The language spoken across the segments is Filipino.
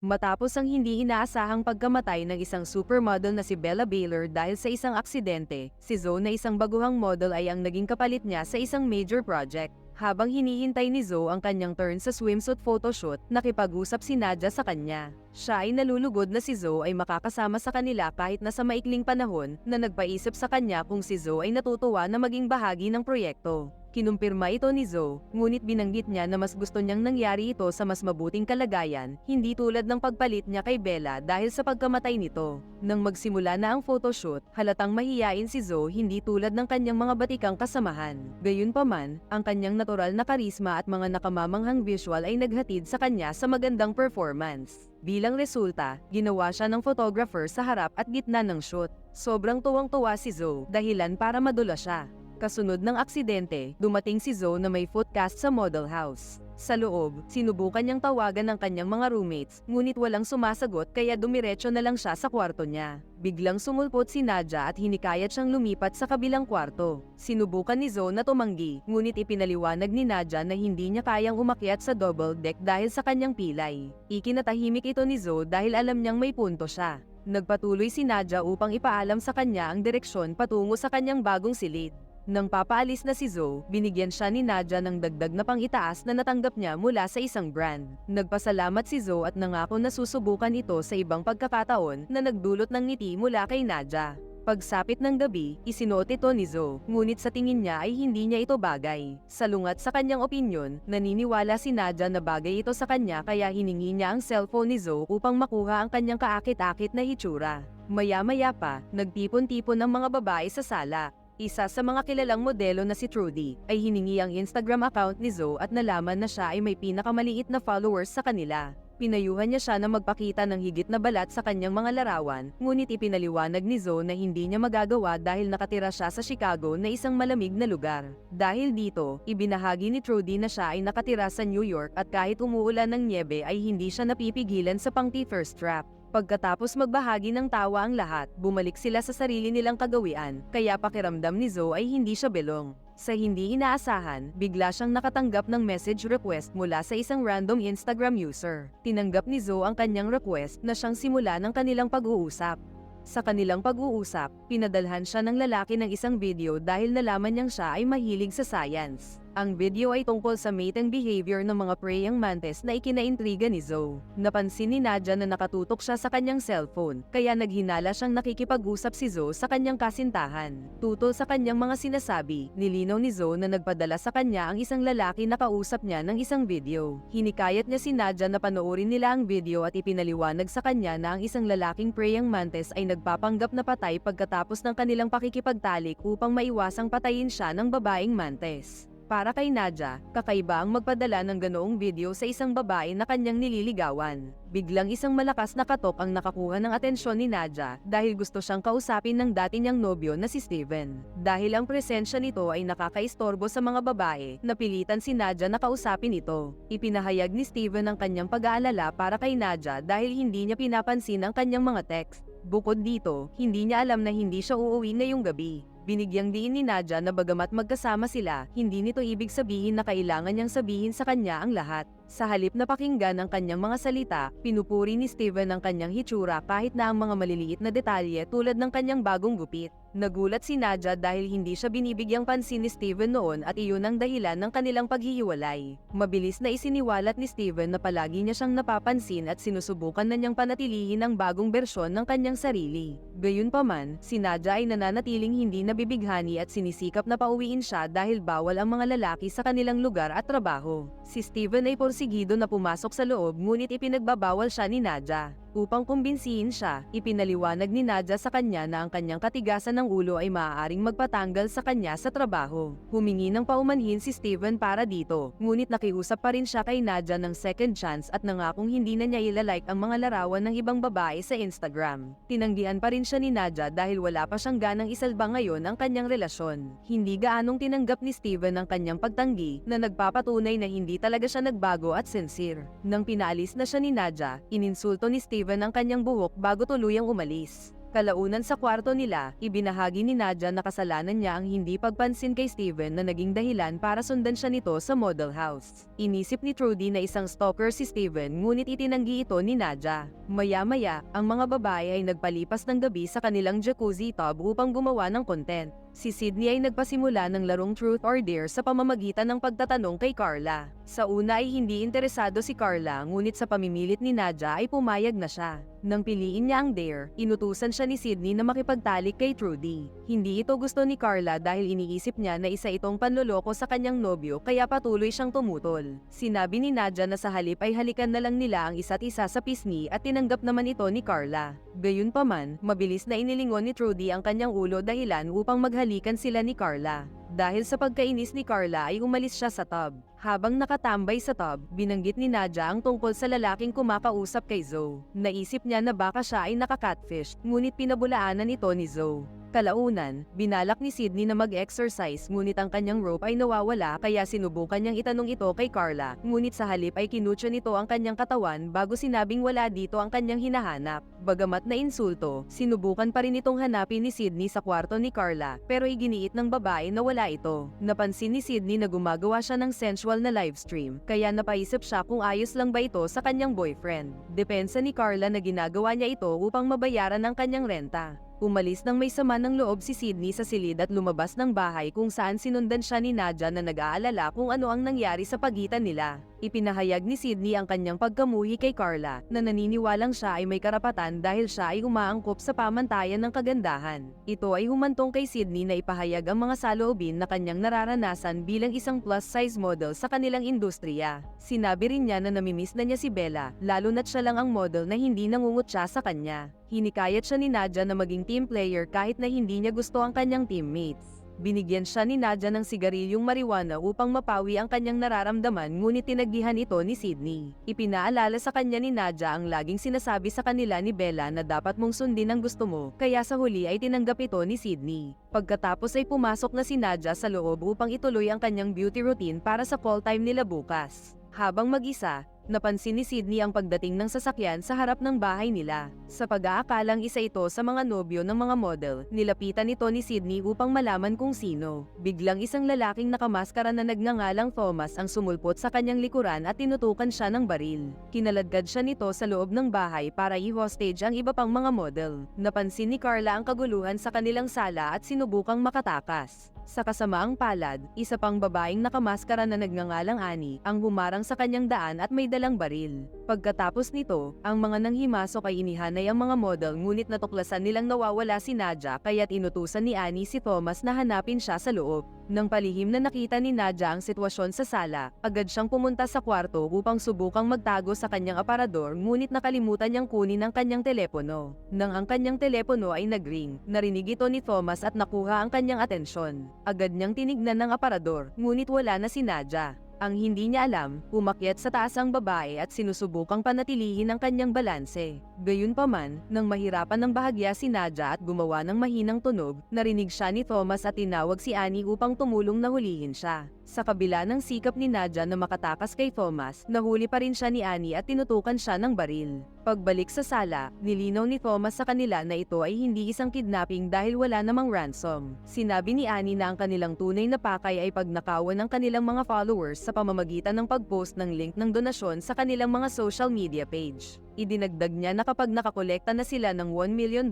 Matapos ang hindi inaasahang pagkamatay ng isang supermodel na si Bella Baylor dahil sa isang aksidente, si Zoe na isang baguhang model ay ang naging kapalit niya sa isang major project. Habang hinihintay ni Zoe ang kanyang turn sa swimsuit photoshoot, nakipag-usap si Nadia sa kanya. Siya ay nalulugod na si Zoe ay makakasama sa kanila kahit na sa maikling panahon na nagpaisip sa kanya kung si Zoe ay natutuwa na maging bahagi ng proyekto. Kinumpirma ito ni Zoe, ngunit binanggit niya na mas gusto niyang nangyari ito sa mas mabuting kalagayan, hindi tulad ng pagpalit niya kay Bella dahil sa pagkamatay nito. Nang magsimula na ang photoshoot, halatang mahiyain si Zoe hindi tulad ng kanyang mga batikang kasamahan. Gayunpaman, ang kanyang natural na karisma at mga nakamamanghang visual ay naghatid sa kanya sa magandang performance. Bilang resulta, ginawa siya ng photographer sa harap at gitna ng shoot. Sobrang tuwang-tuwa si Zoe, dahilan para madula siya. Kasunod ng aksidente, dumating si Zoe na may foot cast sa model house. Sa loob, sinubukan niyang tawagan ng kanyang mga roommates, ngunit walang sumasagot kaya dumiretso na lang siya sa kwarto niya. Biglang sumulpot si Nadia at hinikayat siyang lumipat sa kabilang kwarto. Sinubukan ni Zoe na tumanggi, ngunit ipinaliwanag ni Nadia na hindi niya kayang umakyat sa double deck dahil sa kanyang pilay. Ikinatahimik ito ni Zoe dahil alam niyang may punto siya. Nagpatuloy si Nadia upang ipaalam sa kanya ang direksyon patungo sa kanyang bagong silid. Nang papaalis na si Zoe, binigyan siya ni Nadia ng dagdag na pang-itaas na natanggap niya mula sa isang brand. Nagpasalamat si Zoe at nangako na susubukan ito sa ibang pagkakataon na nagdulot ng ngiti mula kay Nadia. Pagsapit ng gabi, isinuot ito ni Zoe, ngunit sa tingin niya ay hindi niya ito bagay. Salungat sa kanyang opinyon, naniniwala si Nadia na bagay ito sa kanya kaya hiningi niya ang cellphone ni Zoe upang makuha ang kanyang kaakit-akit na hitsura. Maya-maya pa, nagtipon-tipon ang mga babae sa sala. Isa sa mga kilalang modelo na si Trudy ay hiningi ang Instagram account ni Zoe at nalaman na siya ay may pinakamaliit na followers sa kanila. Pinayuhan niya siya na magpakita ng higit na balat sa kanyang mga larawan, ngunit ipinaliwanag ni Zoe na hindi niya magagawa dahil nakatira siya sa Chicago na isang malamig na lugar. Dahil dito, ibinahagi ni Trudy na siya ay nakatira sa New York at kahit umuulan ng nyebe ay hindi siya napipigilan sa pang-teether strap. Pagkatapos magbahagi ng tawa ang lahat, bumalik sila sa sarili nilang kagawian, kaya pakiramdam ni Zoe ay hindi siya belong. Sa hindi inaasahan, bigla siyang nakatanggap ng message request mula sa isang random Instagram user. Tinanggap ni Zoe ang kanyang request na siyang simula ng kanilang pag-uusap. Sa kanilang pag-uusap, pinadalhan siya ng lalaki ng isang video dahil nalaman niyang siya ay mahilig sa science. Ang video ay tungkol sa mating behavior ng mga praying mantis na ikinaintriga ni Zoe. Napansin ni Nadia na nakatutok siya sa kanyang cellphone, kaya naghinala siyang nakikipag-usap si Zoe sa kanyang kasintahan. Tutol sa kanyang mga sinasabi, nilinaw ni Zoe na nagpadala sa kanya ang isang lalaki na kausap niya ng isang video. Hinikayat niya si Nadia na panoorin nila ang video at ipinaliwanag sa kanya na ang isang lalaking praying mantis ay nagpapanggap na patay pagkatapos ng kanilang pakikipagtalik upang maiwasang patayin siya ng babaeng mantis. Para kay Nadia, kakaiba ang magpadala ng ganoong video sa isang babae na kanyang nililigawan. Biglang isang malakas na katok ang nakakuha ng atensyon ni Nadia dahil gusto siyang kausapin ng dati niyang nobyo na si Steven. Dahil ang presensya nito ay nakakaistorbo sa mga babae, napilitan si Nadia na kausapin ito. Ipinahayag ni Steven ang kanyang pag-aalala para kay Nadia dahil hindi niya pinapansin ang kanyang mga text. Bukod dito, hindi niya alam na hindi siya uuwi ngayong gabi. Binigyang diin ni Nadia na bagamat magkasama sila, hindi nito ibig sabihin na kailangan niyang sabihin sa kanya ang lahat. Sa halip na pakinggan ang kanyang mga salita, pinupuri ni Steven ang kanyang hitsura kahit na ang mga maliliit na detalye tulad ng kanyang bagong gupit. Nagulat si Nadia dahil hindi siya binibigyang pansin ni Steven noon at iyon ang dahilan ng kanilang paghihiwalay. Mabilis na isiniwalat ni Steven na palagi niya siyang napapansin at sinusubukan na niyang panatilihin ang bagong bersyon ng kanyang sarili. Gayunpaman, si Nadia ay nananatiling hindi nabibighani at sinisikap na pauwiin siya dahil bawal ang mga lalaki sa kanilang lugar at trabaho. Si Steven ay porsigido na pumasok sa loob ngunit ipinagbabawal siya ni Nadia. Upang kumbinsihin siya, ipinaliwanag ni Nadia sa kanya na ang kanyang katigasan ng ulo ay maaaring magpatanggal sa kanya sa trabaho. Humingi ng paumanhin si Steven para dito, ngunit nakiusap pa rin siya kay Nadia ng second chance at nangakong hindi na niya ilalike ang mga larawan ng ibang babae sa Instagram. Tinanggihan pa rin siya ni Nadia dahil wala pa siyang ganang isalba ngayon ang kanyang relasyon. Hindi gaanong tinanggap ni Steven ang kanyang pagtanggi na nagpapatunay na hindi talaga siya nagbago at sincere. Nang pinaalis na siya ni Nadia, ininsulto ni Steven ang kanyang buhok bago tuluyang umalis. Kalaunan sa kwarto nila, ibinahagi ni Nadia na kasalanan niya ang hindi pagpansin kay Steven na naging dahilan para sundan siya nito sa model house. Inisip ni Trudy na isang stalker si Steven ngunit itinanggi ito ni Nadia. Maya-maya, ang mga babae ay nagpalipas ng gabi sa kanilang jacuzzi tub upang gumawa ng content. Si Sydney ay nagpasimula ng larong Truth or Dare sa pamamagitan ng pagtatanong kay Carla. Sa una ay hindi interesado si Carla ngunit sa pamimilit ni Nadia ay pumayag na siya. Nang piliin niya ang Dare, inutusan siya ni Sydney na makipagtalik kay Trudy. Hindi ito gusto ni Carla dahil iniisip niya na isa itong panloloko sa kanyang nobyo kaya patuloy siyang tumutol. Sinabi ni Nadia na sa halip ay halikan na lang nila ang isa't isa sa pisngi at tinanggap naman ito ni Carla. Gayunpaman, mabilis na inilingon ni Trudy ang kanyang ulo dahilan upang maghalikan sila ni Carla. Dahil sa pagkainis ni Carla ay umalis siya sa tub. Habang nakatambay sa tub, binanggit ni Nadia ang tungkol sa lalaking kumakausap kay Zoe. Naisip niya na baka siya ay nakakatfish, ngunit pinabulaanan ito ni Zoe. Kalaunan, binalak ni Sydney na mag-exercise ngunit ang kanyang rope ay nawawala kaya sinubukan niyang itanong ito kay Carla, ngunit sa halip ay kinutya nito ang kanyang katawan bago sinabing wala dito ang kanyang hinahanap. Bagamat na insulto, sinubukan pa rin itong hanapin ni Sydney sa kwarto ni Carla pero iginiit ng babae na wala ito. Napansin ni Sydney na gumagawa siya ng sensual na livestream kaya napaisip siya kung ayos lang ba ito sa kanyang boyfriend. Depensa ni Carla na ginagawa niya ito upang mabayaran ang kanyang renta. Umalis ng may sama ng loob si Sydney sa silid at lumabas ng bahay kung saan sinundan siya ni Nadia na nag-aalala kung ano ang nangyari sa pagitan nila. Ipinahayag ni Sydney ang kanyang pagkamuhi kay Carla na naniniwalang siya ay may karapatan dahil siya ay umaangkop sa pamantayan ng kagandahan. Ito ay humantong kay Sydney na ipahayag ang mga saloobin na kanyang nararanasan bilang isang plus-size model sa kanilang industriya. Sinabi rin niya na namimiss na niya si Bella, lalo na't siya lang ang model na hindi nangungutya sa kanya. Hinikayat siya ni Nadia na maging team player kahit na hindi niya gusto ang kanyang teammates. Binigyan siya ni Nadia ng sigarilyong marijuana upang mapawi ang kanyang nararamdaman ngunit tinaggihan ito ni Sydney. Ipinaalala sa kanya ni Nadia ang laging sinasabi sa kanila ni Bella na dapat mong sundin ang gusto mo, kaya sa huli ay tinanggap ito ni Sydney. Pagkatapos ay pumasok na si Nadia sa loob upang ituloy ang kanyang beauty routine para sa call time nila bukas. Habang mag-isa, napansin ni Sydney ang pagdating ng sasakyan sa harap ng bahay nila. Sa pag-aakalang isa ito sa mga nobyo ng mga model, nilapitan ito ni Sydney upang malaman kung sino. Biglang isang lalaking nakamaskara na nagngangalang Thomas ang sumulpot sa kanyang likuran at tinutukan siya ng baril. Kinaladkad siya nito sa loob ng bahay para i-hostage ang iba pang mga model. Napansin ni Carla ang kaguluhan sa kanilang sala at sinubukang makatakas. Sa kasamaang palad, isa pang babaeng nakamaskara na nagngangalang Annie ang humarang sa kanyang daan at may dalang baril. Pagkatapos nito, ang mga nanghimasok ay inihanay ang mga model ngunit natuklasan nilang nawawala si Nadia kaya't inutusan ni Annie si Thomas na hanapin siya sa loob. Nang palihim na nakita ni Nadia ang sitwasyon sa sala, agad siyang pumunta sa kwarto upang subukang magtago sa kanyang aparador ngunit nakalimutan niyang kunin ang kanyang telepono. Nang ang kanyang telepono ay nagring, narinig ito ni Thomas at nakuha ang kanyang atensyon. Agad niyang tinignan ng aparador, ngunit wala na si Nadia. Ang hindi niya alam, umakyat sa taas ang babae at sinusubukang panatilihin ang kanyang balanse. Gayunpaman, nang mahirapan ng bahagya si Nadia at gumawa ng mahinang tunog, narinig siya ni Thomas at tinawag si Annie upang tumulong na hulihin siya. Sa kabila ng sikap ni Nadia na makatakas kay Thomas, nahuli pa rin siya ni Annie at tinutukan siya ng baril. Pagbalik sa sala, nilinaw ni Thomas sa kanila na ito ay hindi isang kidnapping dahil wala namang ransom. Sinabi ni Annie na ang kanilang tunay na pakay ay pagnakawan ng kanilang mga followers sa pamamagitan ng pag-post ng link ng donasyon sa kanilang mga social media page. Idinagdag niya na kapag nakakolekta na sila ng $1 million,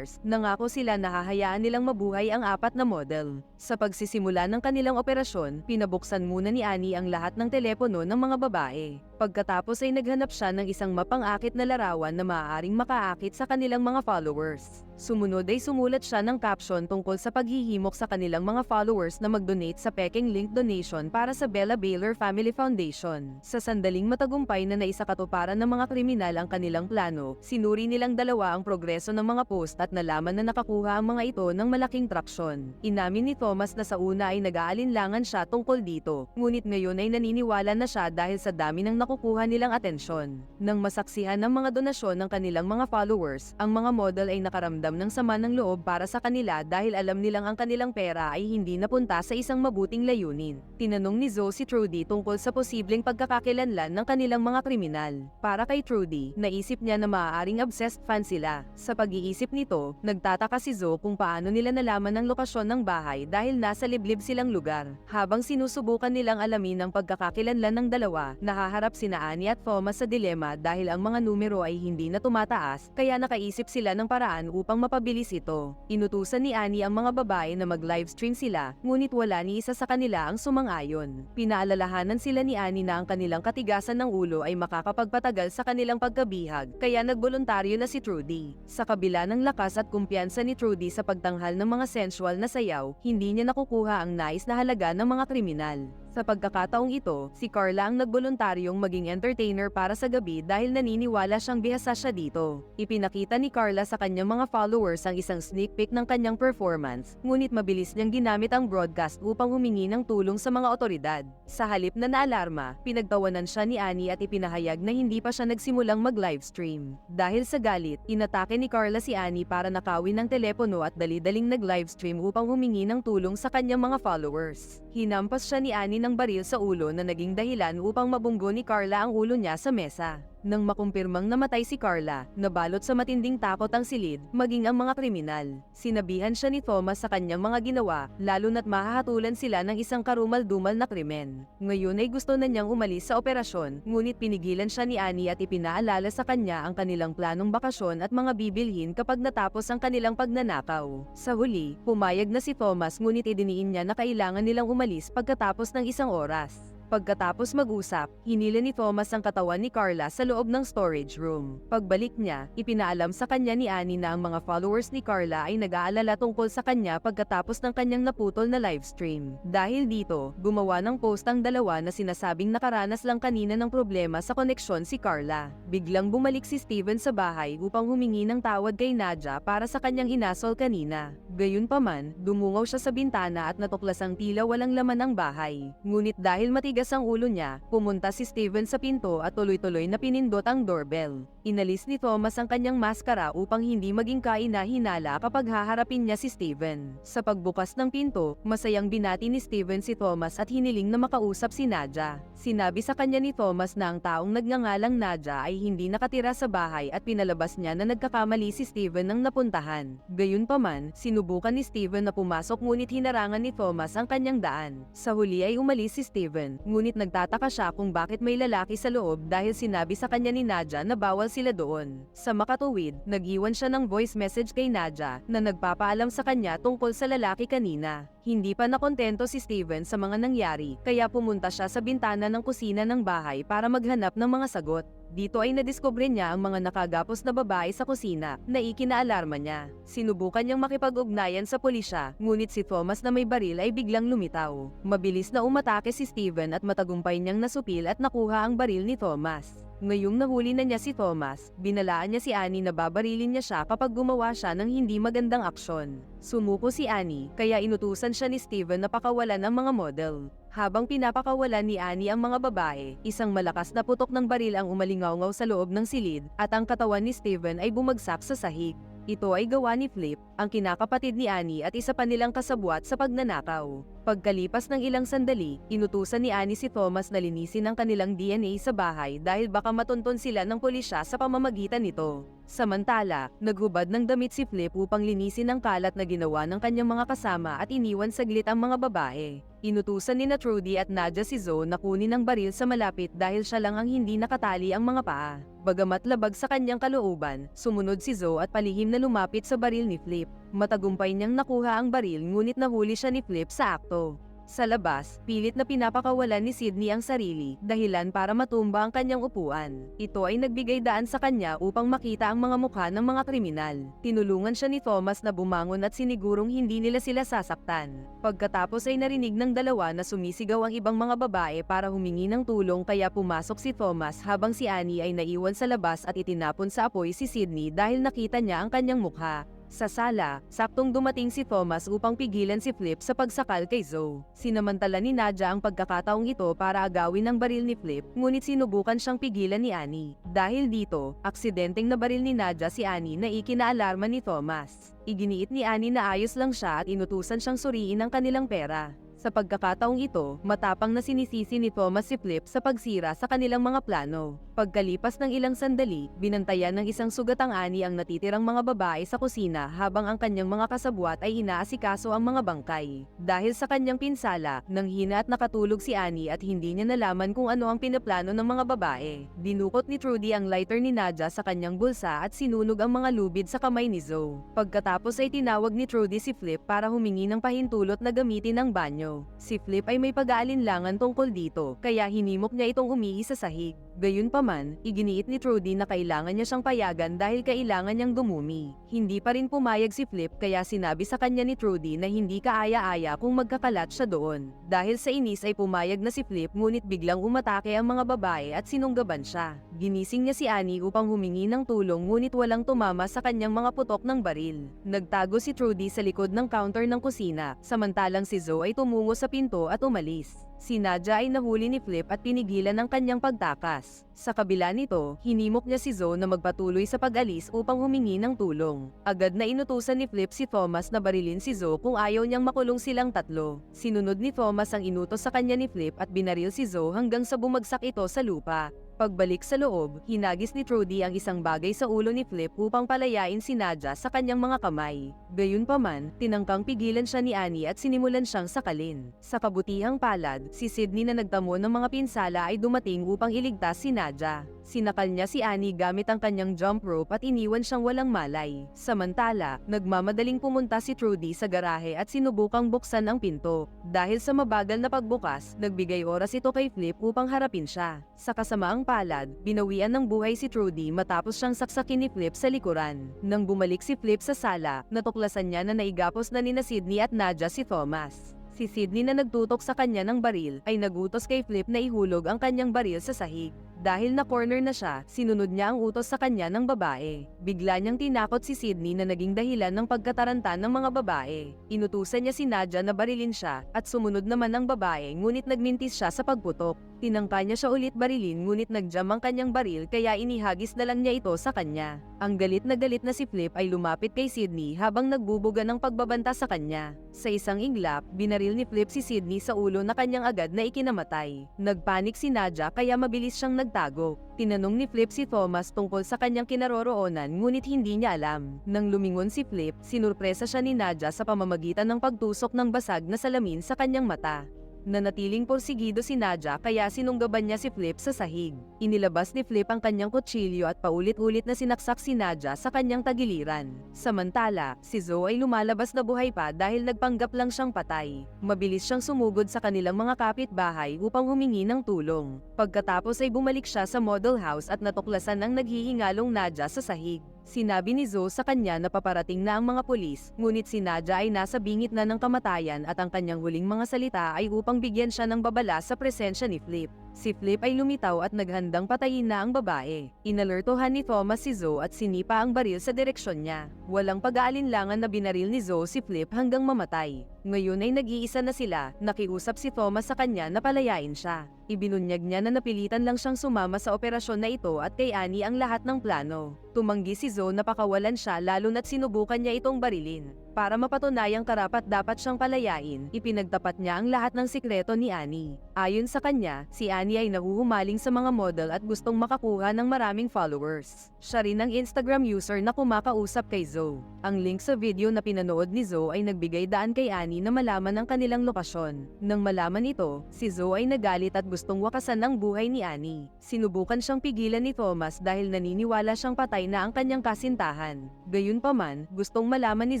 nangako sila na hahayaan nilang mabuhay ang 4 na model. Sa pagsisimula ng kanilang operasyon, pinabuksan muna ni Annie ang lahat ng telepono ng mga babae. Pagkatapos ay naghanap siya ng isang mapang-akit na larawan na maaaring makaakit sa kanilang mga followers. Sumunod ay sumulat siya ng caption tungkol sa paghihimok sa kanilang mga followers na mag-donate sa peking link donation para sa Bella Baylor Family Foundation. Sa sandaling matagumpay na naisakatuparan ng mga kriminal ang kanilang plano, sinuri nilang dalawa ang progreso ng mga post at nalaman na nakakuha ang mga ito ng malaking traksyon. Inamin ni Thomas na sa una ay nag-aalinlangan siya tungkol dito, ngunit ngayon ay naniniwala na siya dahil sa dami ng nakukuha nilang atensyon. Nang masaksihan ng mga donasyon ng kanilang mga followers, ang mga model ay nakaramdam ng sama ng loob para sa kanila dahil alam nilang ang kanilang pera ay hindi napunta sa isang mabuting layunin. Tinanong ni Zoe si Trudy tungkol sa posibleng pagkakakilanlan ng kanilang mga kriminal. Para kay Trudy, naisip niya na maaaring obsessed fan sila. Sa pag-iisip nito, nagtataka si Zoe kung paano nila nalaman ang lokasyon ng bahay dahil nasa liblib silang lugar. Habang sinusubukan nilang alamin ang pagkakakilanlan ng dalawa, nahaharap sina Annie at Thomas sa dilema dahil ang mga numero ay hindi na tumataas, kaya nakaisip sila ng paraan upang mapabilis ito. Inutusan ni Annie ang mga babae na mag-livestream sila, ngunit wala ni isa sa kanila ang sumang-ayon. Pinaalalahanan sila ni Annie na ang kanilang katigasan ng ulo ay makakapagpatagal sa kanilang pagkabihag, kaya nagboluntaryo na si Trudy. Sa kabila ng lakas at kumpiyansa ni Trudy sa pagtanghal ng mga sensual na sayaw, hindi niya nakukuha ang nais na halaga ng mga kriminal. Sa pagkakataong ito, si Carla ang nagboluntaryong maging entertainer para sa gabi dahil naniniwala siyang bihasa siya dito. Ipinakita ni Carla sa kanyang mga followers ang isang sneak peek ng kanyang performance, ngunit mabilis niyang ginamit ang broadcast upang humingi ng tulong sa mga otoridad. Sa halip na naalarma, pinagtawanan siya ni Annie at ipinahayag na hindi pa siya nagsimulang mag-livestream. Dahil sa galit, inatake ni Carla si Annie para nakawin ng telepono at dali-daling nag-livestream upang humingi ng tulong sa kanyang mga followers. Hinampas siya ni Annie ng baril sa ulo na naging dahilan upang mabunggo ni Carla ang ulo niya sa mesa. Nang makumpirmang namatay si Carla, nabalot sa matinding takot ang silid, maging ang mga kriminal. Sinabihan siya ni Thomas sa kanyang mga ginawa, lalo na't mahahatulan sila ng isang karumal-dumal na krimen. Ngayon ay gusto na niyang umalis sa operasyon, ngunit pinigilan siya ni Annie at ipinaalala sa kanya ang kanilang planong bakasyon at mga bibilhin kapag natapos ang kanilang pagnanakaw. Sa huli, pumayag na si Thomas ngunit idiniin niya na kailangan nilang umalis pagkatapos ng isang oras. Pagkatapos mag-usap, hinila ni Thomas ang katawan ni Carla sa loob ng storage room. Pagbalik niya, ipinaalam sa kanya ni Annie na ang mga followers ni Carla ay nag-aalala tungkol sa kanya pagkatapos ng kanyang naputol na livestream. Dahil dito, gumawa ng post ang dalawa na sinasabing nakaranas lang kanina ng problema sa koneksyon si Carla. Biglang bumalik si Steven sa bahay upang humingi ng tawad kay Nadja para sa kanyang inasol kanina. Gayunpaman, dumungaw siya sa bintana at natuklasang tila walang laman ang bahay. Ngunit dahil matigas ang ulo niya, pumunta si Steven sa pinto at tuloy-tuloy na pinindot ang doorbell. Inalis ni Thomas ang kanyang maskara upang hindi maging kaina-hinala kapag haharapin niya si Steven. Sa pagbukas ng pinto, masayang binati ni Steven si Thomas at hiniling na makausap si Nadja. Sinabi sa kanya ni Thomas na ang taong nagngangalang Nadja ay hindi nakatira sa bahay at pinalabas niya na nagkakamali si Steven ng napuntahan. Gayunpaman, sinubukan ni Steven na pumasok ngunit hinarangan ni Thomas ang kanyang daan. Sa huli ay umalis si Steven, ngunit nagtataka siya kung bakit may lalaki sa loob dahil sinabi sa kanya ni Nadja na bawal sila doon. Sa makatuwid, nag-iwan siya ng voice message kay Nadja na nagpapaalam sa kanya tungkol sa lalaki kanina. Hindi pa nakontento si Steven sa mga nangyari, kaya pumunta siya sa bintana ng kusina ng bahay para maghanap ng mga sagot. Dito ay nadiskubre niya ang mga nakagapos na babae sa kusina na ikinaalarma niya. Sinubukan niyang makipag-ugnayan sa pulisya, ngunit si Thomas na may baril ay biglang lumitaw. Mabilis na umatake si Steven at matagumpay niyang nasupil at nakuha ang baril ni Thomas. Ngayong nahuli na niya si Thomas, binalaan niya si Annie na babarilin niya siya kapag gumawa siya ng hindi magandang aksyon. Sumuko si Annie, kaya inutusan siya ni Steven na pakawalan ang mga model. Habang pinapakawalan ni Annie ang mga babae, isang malakas na putok ng baril ang umalingaw-ngaw sa loob ng silid, at ang katawan ni Steven ay bumagsak sa sahig. Ito ay gawa ni Flip, ang kinakapatid ni Annie at isa pa nilang kasabwat sa pagnanakaw. Pagkalipas ng ilang sandali, inutusan ni Annie si Thomas na linisin ang kanilang DNA sa bahay dahil baka matunton sila ng pulisya sa pamamagitan nito. Samantala, naghubad ng damit si Flip upang linisin ang kalat na ginawa ng kanyang mga kasama at iniwan saglit ang mga babae. Inutusan ni Trudy at Nadja si Zoe na kunin ang baril sa malapit dahil siya lang ang hindi nakatali ang mga paa. Bagamat labag sa kanyang kalooban, sumunod si Zoe at palihim na lumapit sa baril ni Flip. Matagumpay niyang nakuha ang baril ngunit nahuli siya ni Flip sa akto. Sa labas, pilit na pinapakawalan ni Sydney ang sarili, dahilan para matumba ang kanyang upuan. Ito ay nagbigay daan sa kanya upang makita ang mga mukha ng mga kriminal. Tinulungan siya ni Thomas na bumangon at sinigurong hindi nila sila sasaktan. Pagkatapos ay narinig ng dalawa na sumisigaw ang ibang mga babae para humingi ng tulong, kaya pumasok si Thomas habang si Annie ay naiwan sa labas at itinapon sa apoy si Sydney dahil nakita niya ang kanyang mukha. Sa sala, saktong dumating si Thomas upang pigilan si Flip sa pagsakal kay Zoe. Sinamantala ni Nadja ang pagkakataong ito para agawin ang baril ni Flip, ngunit sinubukan siyang pigilan ni Annie. Dahil dito, aksidenteng nabaril ni Nadja si Annie na ikinaalarma ni Thomas. Iginiit ni Annie na ayos lang siya at inutusan siyang suriin ang kanilang pera. Sa pagkakataong ito, matapang na sinisisi ni Thomas si Flip sa pagsira sa kanilang mga plano. Pagkalipas ng ilang sandali, binantayan ng isang sugatang Annie ang natitirang mga babae sa kusina habang ang kanyang mga kasabwat ay inaasikaso ang mga bangkay. Dahil sa kanyang pinsala, nanghina at nakatulog si Annie at hindi niya nalaman kung ano ang pinaplano ng mga babae. Dinukot ni Trudy ang lighter ni Nadja sa kanyang bulsa at sinunog ang mga lubid sa kamay ni Zoe. Pagkatapos ay tinawag ni Trudy si Flip para humingi ng pahintulot na gamitin ang banyo. Si Flip ay may pag-aalinlangan tungkol dito, kaya hinimok niya itong umihi sa sahig. Gayunpaman, iginiit ni Trudy na kailangan niya siyang payagan dahil kailangan niyang dumumi. Hindi pa rin pumayag si Flip kaya sinabi sa kanya ni Trudy na hindi kaaya-aya kung magkakalat siya doon. Dahil sa inis ay pumayag na si Flip ngunit biglang umatake ang mga babae at sinunggaban siya. Ginising niya si Annie upang humingi ng tulong ngunit walang tumama sa kanyang mga putok ng baril. Nagtago si Trudy sa likod ng counter ng kusina, samantalang si Zoe ay tumungo sa pinto at umalis. Si Nadja ay nahuli ni Flip at pinigilan ng kanyang pagtakas. Sa kabila nito, hinimok niya si Zoe na magpatuloy sa pag-alis upang humingi ng tulong. Agad na inutusan ni Flip si Thomas na barilin si Zoe kung ayaw niyang makulong silang tatlo. Sinunod ni Thomas ang inutos sa kanya ni Flip at binaril si Zoe hanggang sa bumagsak ito sa lupa. Pagbalik sa loob, hinagis ni Trudy ang isang bagay sa ulo ni Flip upang palayain si Nadja sa kanyang mga kamay. Gayunpaman, tinangkang pigilan siya ni Annie at sinimulan siyang sakalin. Sa kabutihang palad, si Sydney na nagtamo ng mga pinsala ay dumating upang iligtas si Nadja. Sinakal niya si Annie gamit ang kanyang jump rope at iniwan siyang walang malay. Samantala, nagmamadaling pumunta si Trudy sa garahe at sinubukang buksan ang pinto. Dahil sa mabagal na pagbukas, nagbigay oras ito kay Flip upang harapin siya. Sa kasamaang palad, binawian ng buhay si Trudy matapos siyang saksakin ni Flip sa likuran. Nang bumalik si Flip sa sala, natuklasan niya na naigapos na nina Sydney at Nadja si Thomas. Si Sydney na nagtutok sa kanya ng baril ay nagutos kay Flip na ihulog ang kanyang baril sa sahig. Dahil na-corner na siya, sinunod niya ang utos sa kanya ng babae. Bigla niyang tinakot si Sydney na naging dahilan ng pagkataranta ng mga babae. Inutusan niya si Nadja na barilin siya at sumunod naman ang babae ngunit nagmintis siya sa pagputok. Tinangka niya siya ulit barilin ngunit nagjam ang kanyang baril kaya inihagis na lang niya ito sa kanya. Ang galit na si Flip ay lumapit kay Sydney habang nagbubuga ng pagbabanta sa kanya. Sa isang iglap, binaril ni Flip si Sydney sa ulo na kanyang agad na ikinamatay. Nagpanik si Nadja kaya mabilis siyang nagtago. Tinanong ni Flip si Thomas tungkol sa kanyang kinaroroonan ngunit hindi niya alam. Nang lumingon si Flip, sinurpresa siya ni Nadja sa pamamagitan ng pagtusok ng basag na salamin sa kanyang mata. Nanatiling porsigido si Nadja kaya sinunggaban niya si Flip sa sahig. Inilabas ni Flip ang kanyang kutsilyo at paulit-ulit na sinaksak si Nadja sa kanyang tagiliran. Samantala, si Zoe ay lumalabas na buhay pa dahil nagpanggap lang siyang patay. Mabilis siyang sumugod sa kanilang mga kapitbahay upang humingi ng tulong. Pagkatapos ay bumalik siya sa model house at natuklasan ang naghihingalong Nadja sa sahig. Sinabi ni Zoe sa kanya na paparating na ang mga pulis, ngunit si Nadja ay nasa bingit na ng kamatayan at ang kanyang huling mga salita ay upang bigyan siya ng babala sa presensya ni Flip. Si Flip ay lumitaw at naghandang patayin na ang babae. Inalertohan ni Thomas si Zoe at sinipa ang baril sa direksyon niya. Walang pag-aalinlangan na binaril ni Zoe si Flip hanggang mamatay. Ngayon ay nag-iisa na sila, nakiusap si Thomas sa kanya na palayain siya. Ibinunyag niya na napilitan lang siyang sumama sa operasyon na ito at kay Annie ang lahat ng plano. Tumanggi si Zoe na pakawalan siya lalo na't sinubukan niya itong barilin. Para mapatunayang karapat-dapat siyang palayain, ipinagtapat niya ang lahat ng sikreto ni Annie. Ayon sa kanya, si Annie ay nahuhumaling sa mga model at gustong makakuha ng maraming followers. Siya rin ang Instagram user na kumakausap kay Zoe. Ang link sa video na pinanood ni Zoe ay nagbigay daan kay Annie na malaman ang kanilang lokasyon. Nang malaman ito, si Zoe ay nagalit at gustong wakasan ang buhay ni Annie. Sinubukan siyang pigilan ni Thomas dahil naniniwala siyang patay na ang kanyang kasintahan. Gayunpaman, gustong malaman ni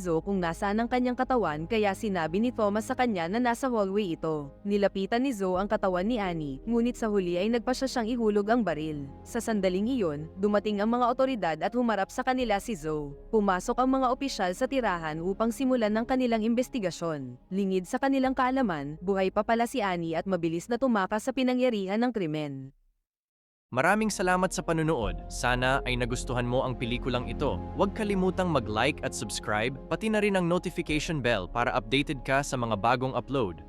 Zoe kung nasaan ang kanyang katawan kaya sinabi ni Thomas sa kanya na nasa hallway ito. Nilapitan ni Zoe ang katawan ni Annie, ngunit sa huli ay nagpasya siyang ihulog ang baril. Sa sandaling iyon, dumating ang mga otoridad at humarap sa kanila si Zoe. Pumasok ang mga opisyal sa tirahan upang simulan ng kanilang investigasyon. Lingid sa kanilang kaalaman, buhay pa pala si Annie at mabilis na tumakas sa pinangyarihan ng krimen. Maraming salamat sa panunood. Sana ay nagustuhan mo ang pelikulang ito. Huwag kalimutang mag-like at subscribe, pati na rin ang notification bell para updated ka sa mga bagong upload.